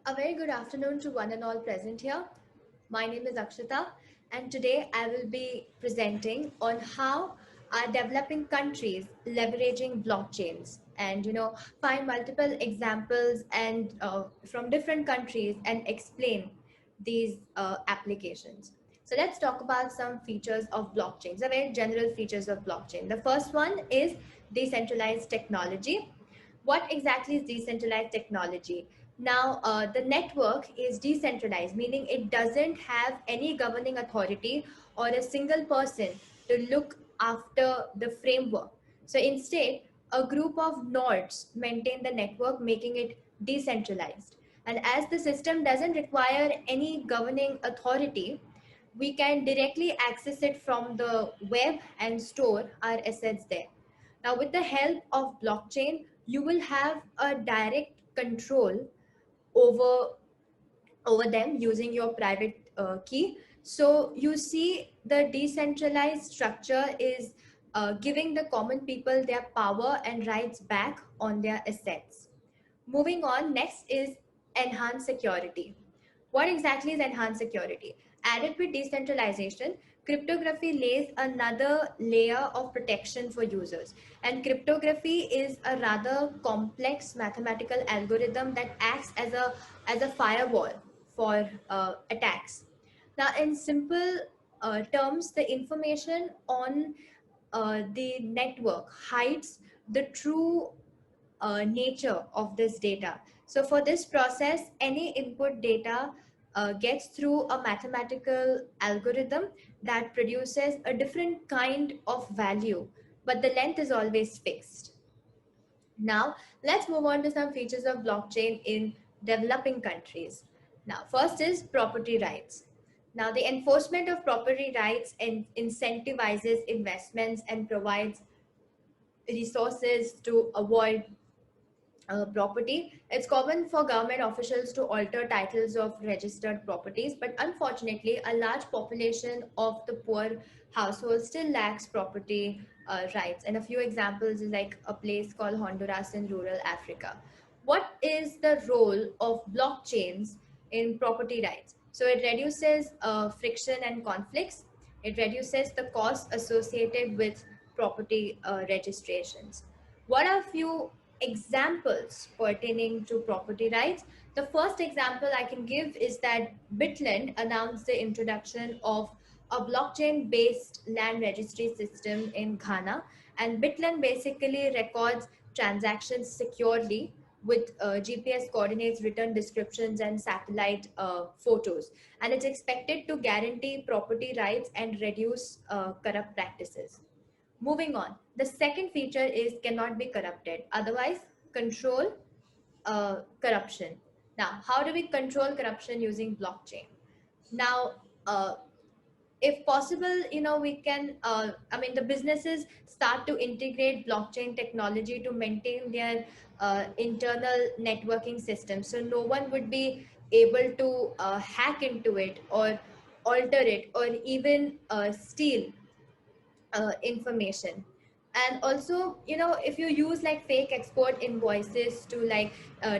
A very good afternoon to one and all present here. My name is Akshita, and today I will be presenting on how our developing countries leveraging blockchains and find multiple examples and from different countries and explain these applications. So let's talk about some features of blockchains, the very general features of blockchain. The first one is decentralized technology. What exactly is decentralized technology? Now, the network is decentralized, meaning it doesn't have any governing authority or a single person to look after the framework. So instead, a group of nodes maintain the network, making it decentralized. And as the system doesn't require any governing authority, we can directly access it from the web and store our assets there. Now, with the help of blockchain, you will have a direct control over them using your private key. So you see, the decentralized structure is giving the common people their power and rights back on their assets. Moving on, next is enhanced security. What exactly is enhanced security? Added with decentralization, cryptography lays another layer of protection for users. And cryptography is a rather complex mathematical algorithm that acts as a firewall for attacks. Now, in simple terms, the information on the network hides the true nature of this data. So for this process, any input data gets through a mathematical algorithm that produces a different kind of value, but the length is always fixed. Now, let's move on to some features of blockchain in developing countries. Now, first is property rights. Now, the enforcement of property rights incentivizes investments and provides resources to avoid property. It's common for government officials to alter titles of registered properties, but unfortunately, a large population of the poor households still lacks property rights. And a few examples is like a place called Honduras in rural Africa. What is the role of blockchains in property rights? So it reduces friction and conflicts. It reduces the cost associated with property registrations. What are few examples pertaining to property rights? The first example I can give is that Bitland announced the introduction of a blockchain based land registry system in Ghana. And Bitland basically records transactions securely with GPS coordinates, written descriptions, and satellite photos. And it's expected to guarantee property rights and reduce corrupt practices. Moving on, the second feature is cannot be corrupted. Otherwise, control corruption. Now, how do we control corruption using blockchain? Now, if possible, we can, the businesses start to integrate blockchain technology to maintain their internal networking system. So no one would be able to hack into it or alter it or even steal information. And also, if you use like fake export invoices to like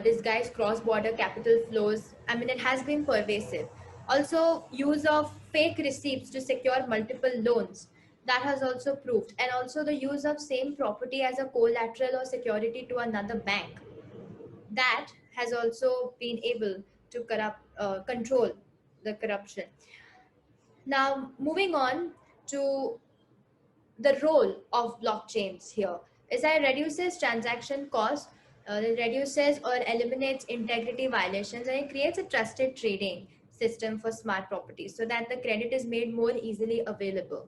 disguise cross-border capital flows, it has been pervasive. Also, use of fake receipts to secure multiple loans, that has also proved. And also the use of same property as a collateral or security to another bank, that has also been able to control the corruption. Now, moving on to the role of blockchains here is that it reduces transaction costs, it reduces or eliminates integrity violations, and it creates a trusted trading system for smart properties so that the credit is made more easily available.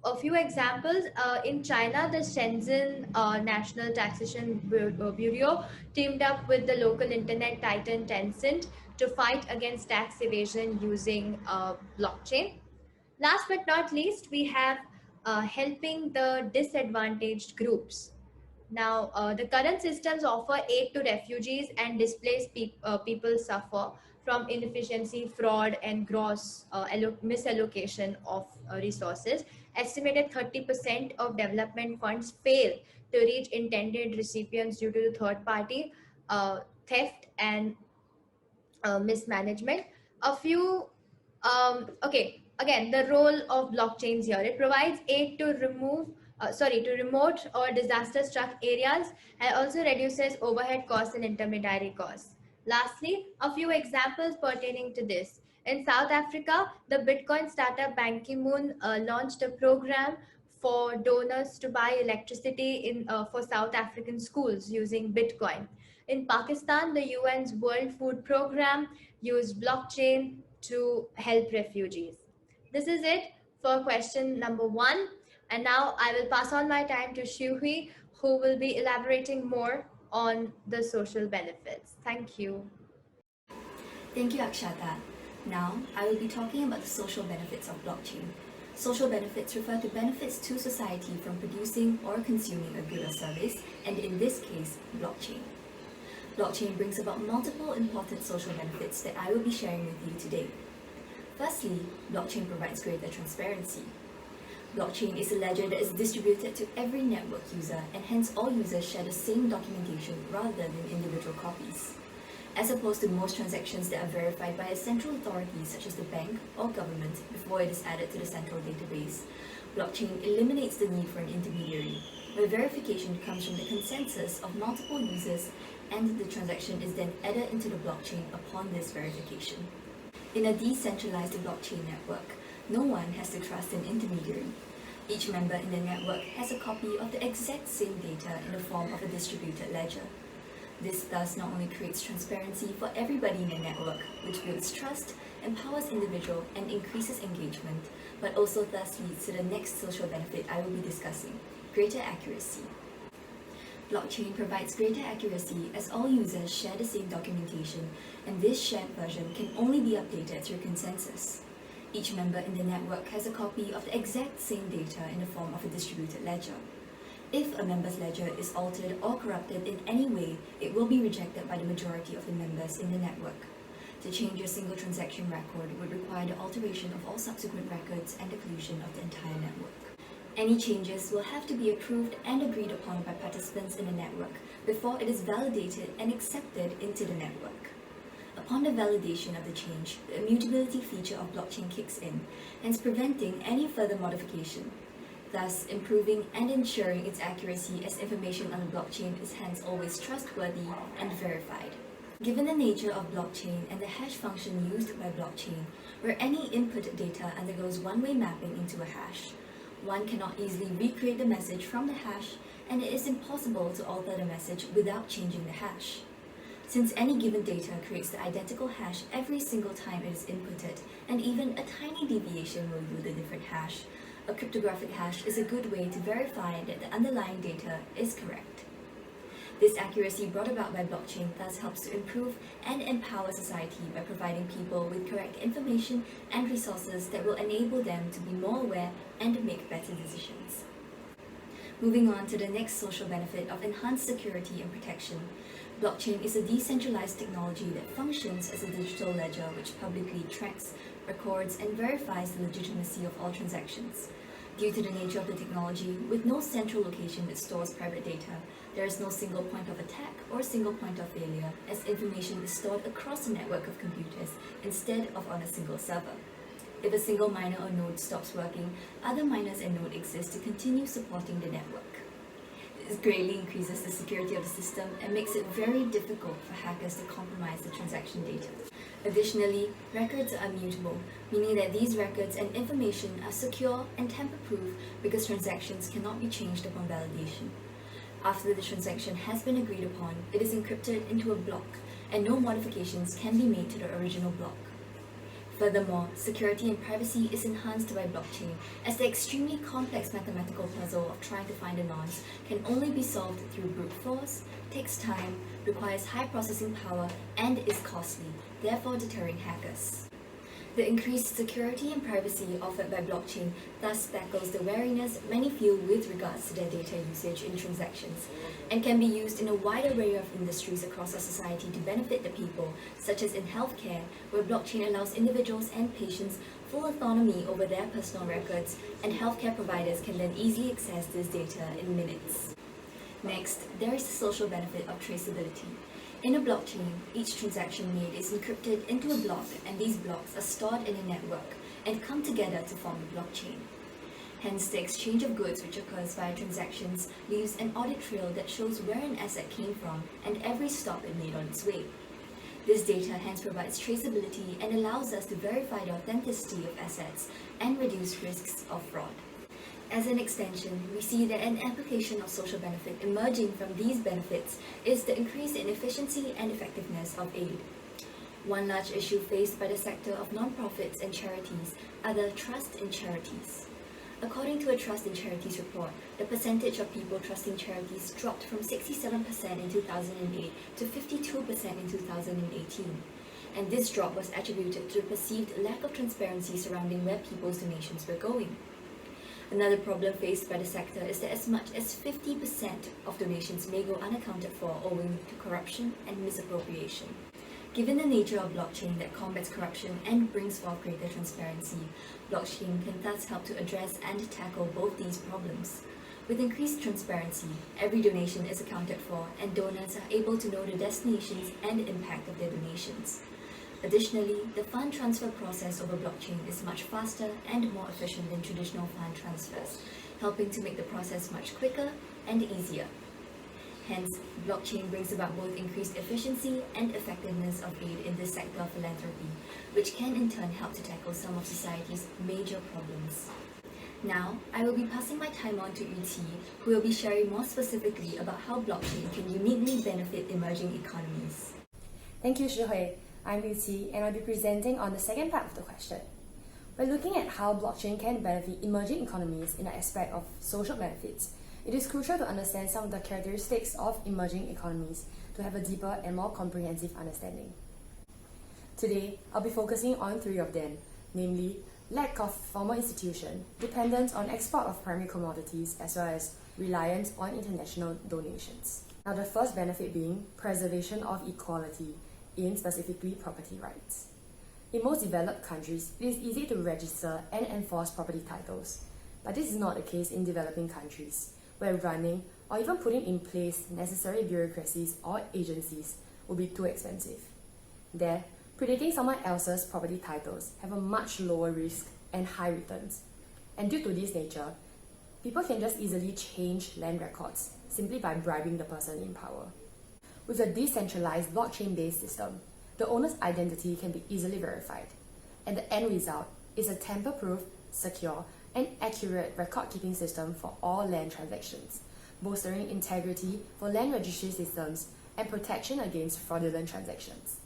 A few examples, in China, the Shenzhen National Taxation Bureau teamed up with the local internet titan Tencent to fight against tax evasion using blockchain. Last but not least, we have helping the disadvantaged groups. Now, the current systems offer aid to refugees and displaced people suffer from inefficiency, fraud, and gross misallocation of resources. Estimated 30% of development funds fail to reach intended recipients due to the third party theft and mismanagement. A few, okay, again, the role of blockchains here. It provides aid to to remote or disaster struck areas, and also reduces overhead costs and intermediary costs. Lastly, a few examples pertaining to this. In South Africa, the Bitcoin startup Ban Ki-moon launched a program for donors to buy electricity for South African schools using Bitcoin. In Pakistan, the UN's World Food Program used blockchain to help refugees. This is it for question number 1. And now I will pass on my time to Shuhui, who will be elaborating more on the social benefits. Thank you. Thank you, Akshata. Now, I will be talking about the social benefits of blockchain. Social benefits refer to benefits to society from producing or consuming a good or service, and in this case, blockchain. Blockchain brings about multiple important social benefits that I will be sharing with you today. Firstly, blockchain provides greater transparency. Blockchain is a ledger that is distributed to every network user, and hence all users share the same documentation rather than individual copies. As opposed to most transactions that are verified by a central authority such as the bank or government before it is added to the central database, blockchain eliminates the need for an intermediary, where verification comes from the consensus of multiple users and the transaction is then added into the blockchain upon this verification. In a decentralized blockchain network, no one has to trust an intermediary. Each member in the network has a copy of the exact same data in the form of a distributed ledger. This thus not only creates transparency for everybody in the network, which builds trust, empowers individual, and increases engagement, but also thus leads to the next social benefit I will be discussing, greater accuracy. Blockchain provides greater accuracy as all users share the same documentation, and this shared version can only be updated through consensus. Each member in the network has a copy of the exact same data in the form of a distributed ledger. If a member's ledger is altered or corrupted in any way, it will be rejected by the majority of the members in the network. To change a single transaction record would require the alteration of all subsequent records and the collusion of the entire network. Any changes will have to be approved and agreed upon by participants in the network before it is validated and accepted into the network. Upon the validation of the change, the immutability feature of blockchain kicks in, hence preventing any further modification, thus improving and ensuring its accuracy as information on the blockchain is hence always trustworthy and verified. Given the nature of blockchain and the hash function used by blockchain, where any input data undergoes one-way mapping into a hash, one cannot easily recreate the message from the hash, and it is impossible to alter the message without changing the hash. Since any given data creates the identical hash every single time it is inputted, and even a tiny deviation will yield a different hash, a cryptographic hash is a good way to verify that the underlying data is correct. This accuracy brought about by blockchain thus helps to improve and empower society by providing people with correct information and resources that will enable them to be more aware and make better decisions. Moving on to the next social benefit of enhanced security and protection. Blockchain is a decentralized technology that functions as a digital ledger which publicly tracks, records, and verifies the legitimacy of all transactions. Due to the nature of the technology, with no central location that stores private data, there is no single point of attack or single point of failure, as information is stored across a network of computers instead of on a single server. If a single miner or node stops working, other miners and nodes exist to continue supporting the network. This greatly increases the security of the system and makes it very difficult for hackers to compromise the transaction data. Additionally, records are immutable, meaning that these records and information are secure and tamper-proof because transactions cannot be changed upon validation. After the transaction has been agreed upon, it is encrypted into a block, and no modifications can be made to the original block. Furthermore, security and privacy is enhanced by blockchain, as the extremely complex mathematical puzzle of trying to find the nonce can only be solved through brute force, takes time, requires high processing power, and is costly, therefore deterring hackers. The increased security and privacy offered by blockchain thus tackles the wariness many feel with regards to their data usage in transactions, and can be used in a wide array of industries across our society to benefit the people, such as in healthcare, where blockchain allows individuals and patients full autonomy over their personal records, and healthcare providers can then easily access this data in minutes. Next, there is the social benefit of traceability. In a blockchain, each transaction made is encrypted into a block, and these blocks are stored in a network and come together to form a blockchain. Hence, the exchange of goods which occurs via transactions leaves an audit trail that shows where an asset came from and every stop it made on its way. This data hence provides traceability and allows us to verify the authenticity of assets and reduce risks of fraud. As an extension, we see that an application of social benefit emerging from these benefits is the increase in efficiency and effectiveness of aid. One large issue faced by the sector of non-profits and charities are the trust in charities. According to a Trust in Charities report, the percentage of people trusting charities dropped from 67% in 2008 to 52% in 2018. And this drop was attributed to the perceived lack of transparency surrounding where people's donations were going. Another problem faced by the sector is that as much as 50% of donations may go unaccounted for owing to corruption and misappropriation. Given the nature of blockchain that combats corruption and brings forth greater transparency, blockchain can thus help to address and tackle both these problems. With increased transparency, every donation is accounted for and donors are able to know the destinations and impact of their donations. Additionally, the fund transfer process over blockchain is much faster and more efficient than traditional fund transfers, helping to make the process much quicker and easier. Hence, blockchain brings about both increased efficiency and effectiveness of aid in this sector of philanthropy, which can in turn help to tackle some of society's major problems. Now, I will be passing my time on to Yu Qi, who will be sharing more specifically about how blockchain can uniquely benefit emerging economies. Thank you, Shihui. I'm Yu Qi, and I'll be presenting on the second part of the question. We're looking at how blockchain can benefit emerging economies in the aspect of social benefits. It is crucial to understand some of the characteristics of emerging economies to have a deeper and more comprehensive understanding. Today, I'll be focusing on three of them, namely lack of formal institution, dependence on export of primary commodities, as well as reliance on international donations. Now, the first benefit being preservation of equality in specifically property rights. In most developed countries, it is easy to register and enforce property titles, but this is not the case in developing countries, where running or even putting in place necessary bureaucracies or agencies will be too expensive. There, predicting someone else's property titles have a much lower risk and high returns. And due to this nature, people can just easily change land records simply by bribing the person in power. With a decentralized blockchain-based system, the owner's identity can be easily verified, and the end result is a tamper-proof, secure, and accurate record-keeping system for all land transactions, bolstering integrity for land registry systems and protection against fraudulent transactions.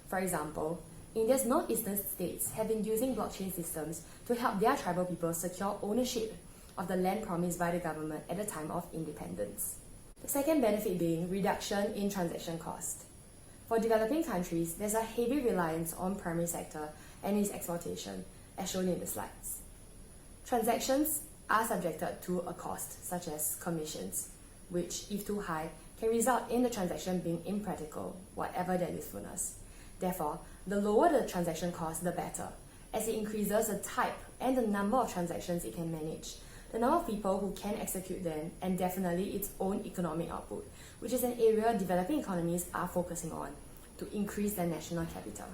For example, India's northeastern states have been using blockchain systems to help their tribal people secure ownership of the land promised by the government at the time of independence. The second benefit being reduction in transaction cost. For developing countries, there's a heavy reliance on primary sector and its exploitation, as shown in the slides. Transactions are subjected to a cost, such as commissions, which, if too high, can result in the transaction being impractical, whatever their usefulness. Therefore, the lower the transaction cost, the better, as it increases the type and the number of transactions it can manage, the number of people who can execute them, and definitely its own economic output, which is an area developing economies are focusing on to increase their national capital.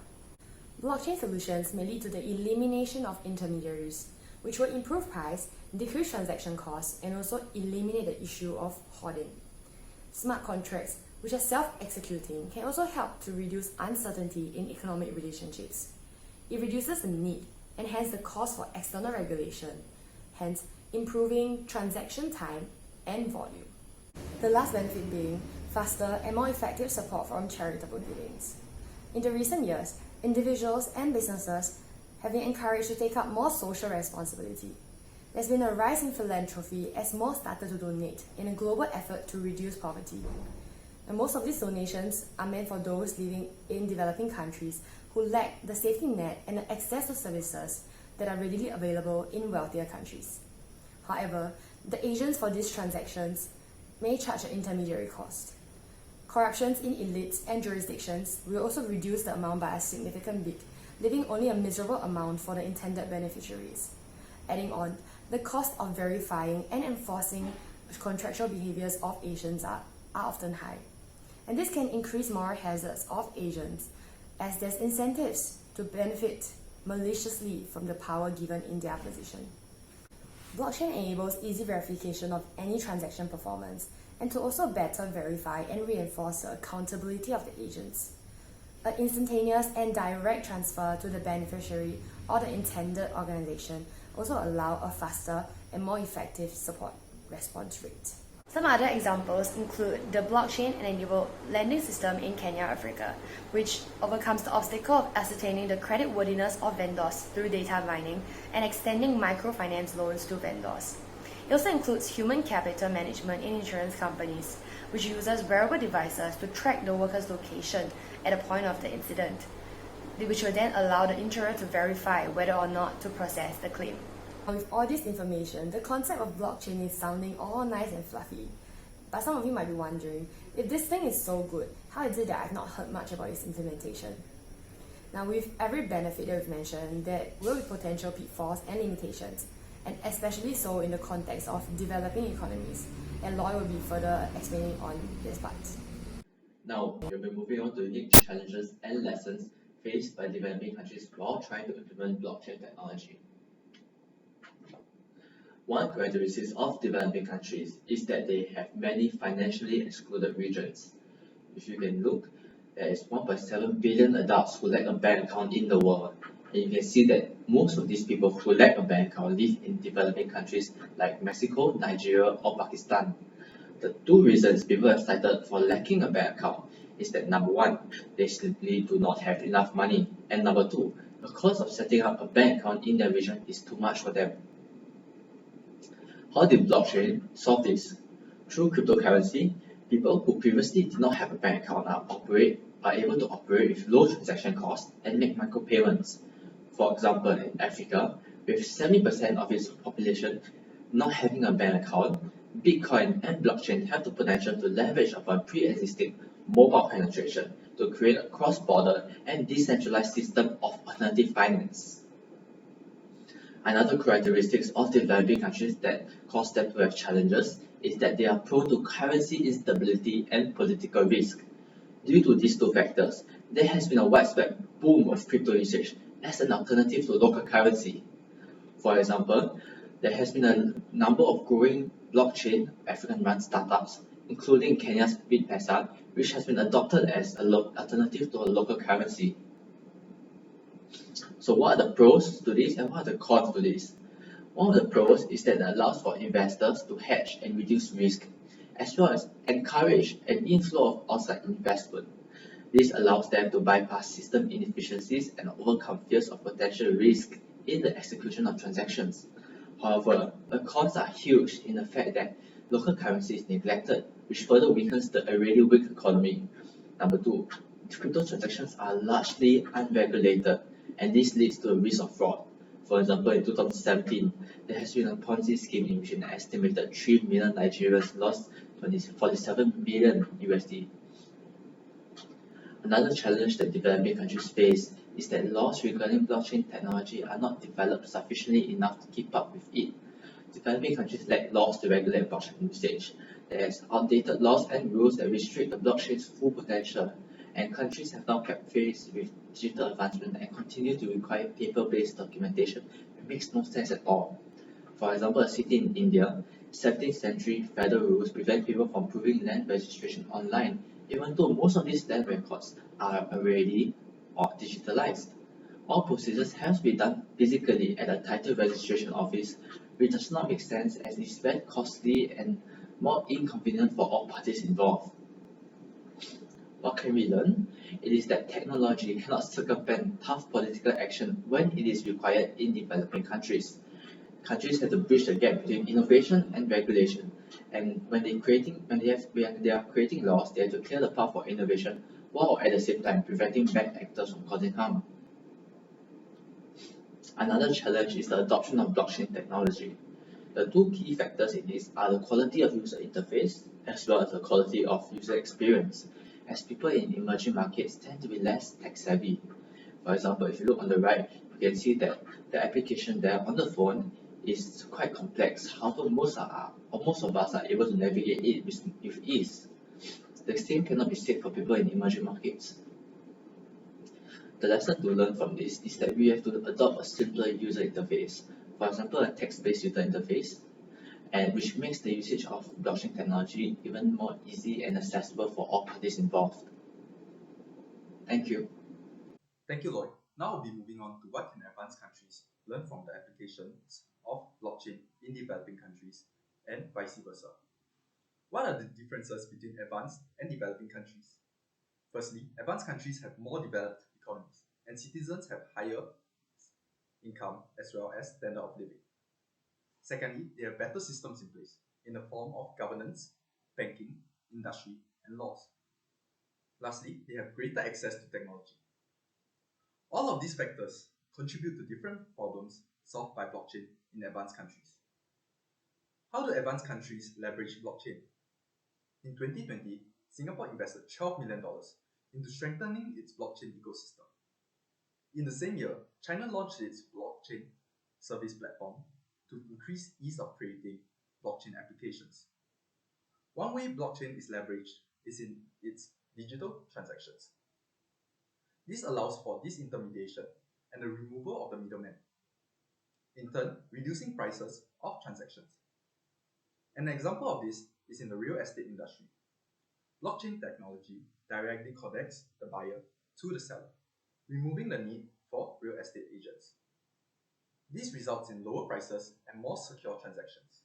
Blockchain solutions may lead to the elimination of intermediaries, which will improve price, decrease transaction costs, and also eliminate the issue of hoarding. Smart contracts, which are self-executing, can also help to reduce uncertainty in economic relationships. It reduces the need and hence the cost for external regulation, hence improving transaction time and volume. The last benefit being faster and more effective support from charitable givings. In the recent years, individuals and businesses have been encouraged to take up more social responsibility. There's been a rise in philanthropy as more started to donate in a global effort to reduce poverty. And most of these donations are meant for those living in developing countries who lack the safety net and the access to services that are readily available in wealthier countries. However, the agents for these transactions may charge an intermediary cost. Corruptions in elites and jurisdictions will also reduce the amount by a significant bit, leaving only a miserable amount for the intended beneficiaries. Adding on, the cost of verifying and enforcing contractual behaviors of agents are often high. and this can increase moral hazards of agents as there's incentives to benefit maliciously from the power given in their position. Blockchain enables easy verification of any transaction performance and to also better verify and reinforce the accountability of the agents. An instantaneous and direct transfer to the beneficiary or the intended organization also allow a faster and more effective support response rate. Some other examples include the blockchain-enabled lending system in Kenya, Africa, which overcomes the obstacle of ascertaining the creditworthiness of vendors through data mining and extending microfinance loans to vendors. It also includes human capital management in insurance companies, which uses wearable devices to track the worker's location at the point of the incident, which will then allow the insurer to verify whether or not to process the claim. With all this information, the concept of blockchain is sounding all nice and fluffy. But some of you might be wondering, if this thing is so good, how is it that I've not heard much about its implementation? Now, with every benefit that we've mentioned, there will be potential pitfalls and limitations, and especially so in the context of developing economies. And Loy will be further explaining on this part. Now, we'll be moving on to unique challenges and lessons faced by developing countries while trying to implement blockchain technology. One characteristic of developing countries is that they have many financially excluded regions. If you can look, there is 1.7 billion adults who lack a bank account in the world. And you can see that most of these people who lack a bank account live in developing countries like Mexico, Nigeria, or Pakistan. The two reasons people have cited for lacking a bank account is that number one, they simply do not have enough money, and number two, the cost of setting up a bank account in their region is too much for them. How did blockchain solve this? Through cryptocurrency, people who previously did not have a bank account are able to operate with low transaction costs and make micropayments. For example, in Africa, with 70% of its population not having a bank account, Bitcoin and blockchain have the potential to leverage upon pre-existing mobile penetration to create a cross-border and decentralized system of alternative finance. Another characteristic of developing countries that cause them to have challenges is that they are prone to currency instability and political risk. Due to these two factors, there has been a widespread boom of crypto usage as an alternative to local currency. For example, there has been a number of growing blockchain African-run startups, including Kenya's BitPesa, which has been adopted as an alternative to a local currency. So what are the pros to this and what are the cons to this? One of the pros is that it allows for investors to hedge and reduce risk, as well as encourage an inflow of outside investment. This allows them to bypass system inefficiencies and overcome fears of potential risk in the execution of transactions. However, the cons are huge in the fact that local currency is neglected, which further weakens the already weak economy. Number two, crypto transactions are largely unregulated, and this leads to a risk of fraud. For example, in 2017, there has been a Ponzi scheme in which an estimated 3 million Nigerians lost 47 billion USD. Another challenge that developing countries face is that laws regarding blockchain technology are not developed sufficiently enough to keep up with it. Developing countries lack laws to regulate blockchain usage. There is outdated laws and rules that restrict the blockchain's full potential, and countries have now kept pace with digital advancement and continue to require paper-based documentation. It makes no sense at all. For example, a city in India, 17th century federal rules prevent people from proving land registration online, even though most of these land records are already digitalized. All procedures have to be done physically at a title registration office, which does not make sense as it is very costly and more inconvenient for all parties involved. What can we learn? It is that technology cannot circumvent tough political action when it is required in developing countries. Countries have to bridge the gap between innovation and regulation, and when they are creating laws, they have to clear the path for innovation while at the same time preventing bad actors from causing harm. Another challenge is the adoption of blockchain technology. The two key factors in this are the quality of user interface as well as the quality of user experience, as people in emerging markets tend to be less tech-savvy. For example, if you look on the right, you can see that the application there on the phone is quite complex. However, most of us are able to navigate it with ease. the same cannot be said for people in emerging markets. The lesson to learn from this is that we have to adopt a simpler user interface, for example, a text-based user interface, and which makes the usage of blockchain technology even more easy and accessible for all parties involved. Thank you. Thank you, Lloyd. Now we'll be moving on to what can advanced countries learn from the applications of blockchain in developing countries and vice versa. What are the differences between advanced and developing countries? Firstly, advanced countries have more developed economies and citizens have higher income as well as standard of living. Secondly, they have better systems in place in the form of governance, banking, industry, and laws. Lastly, they have greater access to technology. All of these factors contribute to different problems solved by blockchain in advanced countries. How do advanced countries leverage blockchain? In 2020, Singapore invested $12 million into strengthening its blockchain ecosystem. In the same year, China launched its blockchain service platform to increase ease of creating blockchain applications. One way blockchain is leveraged is in its digital transactions. This allows for disintermediation and the removal of the middleman, in turn reducing prices of transactions. An example of this is in the real estate industry. Blockchain technology directly connects the buyer to the seller, removing the need for real estate agents. This results in lower prices and more secure transactions.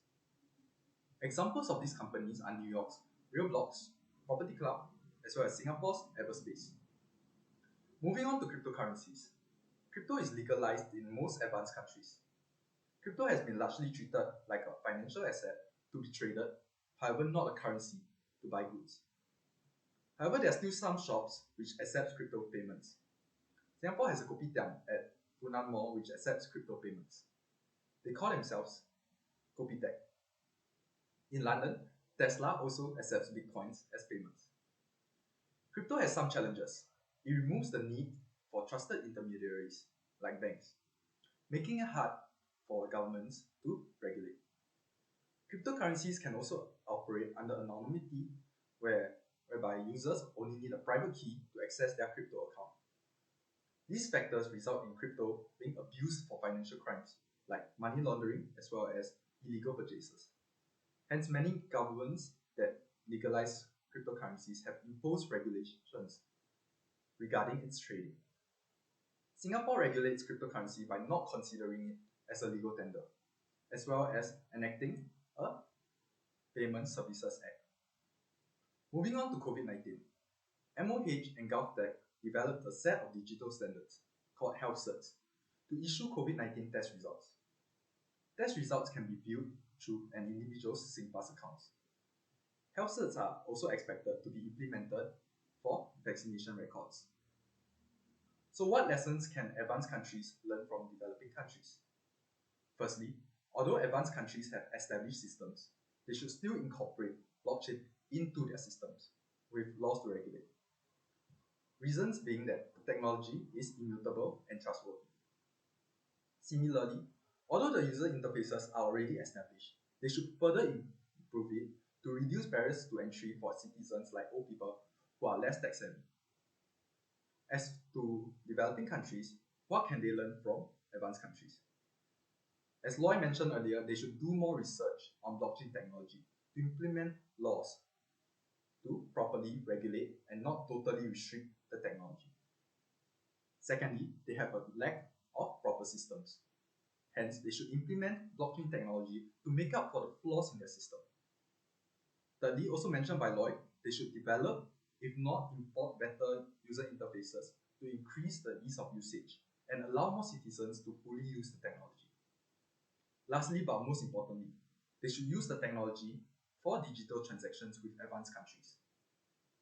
Examples of these companies are New York's RealBlocks, Property Club, as well as Singapore's Everspace. Moving on to cryptocurrencies. Crypto is legalized in most advanced countries. Crypto has been largely treated like a financial asset to be traded, however not a currency to buy goods. However, there are still some shops which accept crypto payments. Singapore has a kopitiam at Funan Mall which accepts crypto payments. They call themselves Kopitech. In London, Tesla also accepts bitcoins as payments. Crypto has some challenges. It removes the need for trusted intermediaries like banks, making it hard for governments to regulate. Cryptocurrencies can also operate under anonymity whereby users only need a private key to access their crypto account. These factors result in crypto being abused for financial crimes like money laundering as well as illegal purchases. Hence, many governments that legalize cryptocurrencies have imposed regulations regarding its trading. Singapore regulates cryptocurrency by not considering it as a legal tender, as well as enacting a Payment Services Act. Moving on to COVID-19, MOH and GovTech developed a set of digital standards called Health Certs to issue COVID-19 test results. Test results can be viewed through an individual's SingPass accounts. Health Certs are also expected to be implemented for vaccination records. So what lessons can advanced countries learn from developing countries? Firstly, although advanced countries have established systems, they should still incorporate blockchain into their systems with laws to regulate. Reasons being that the technology is immutable and trustworthy. Similarly, although the user interfaces are already established, they should further improve it to reduce barriers to entry for citizens like old people who are less tech savvy. As to developing countries, what can they learn from advanced countries? As Loy mentioned earlier, they should do more research on blockchain technology to implement laws to properly regulate and not totally restrict the technology. Secondly, they have a lack of proper systems. Hence, they should implement blockchain technology to make up for the flaws in their system. Thirdly, also mentioned by Lloyd, they should develop, if not import, better user interfaces to increase the ease of usage and allow more citizens to fully use the technology. Lastly, but most importantly, they should use the technology for digital transactions with advanced countries.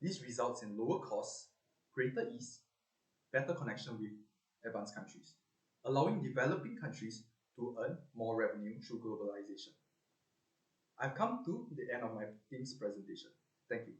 This results in lower costs, greater ease, better connection with advanced countries, allowing developing countries to earn more revenue through globalization. I've come to the end of my team's presentation. Thank you.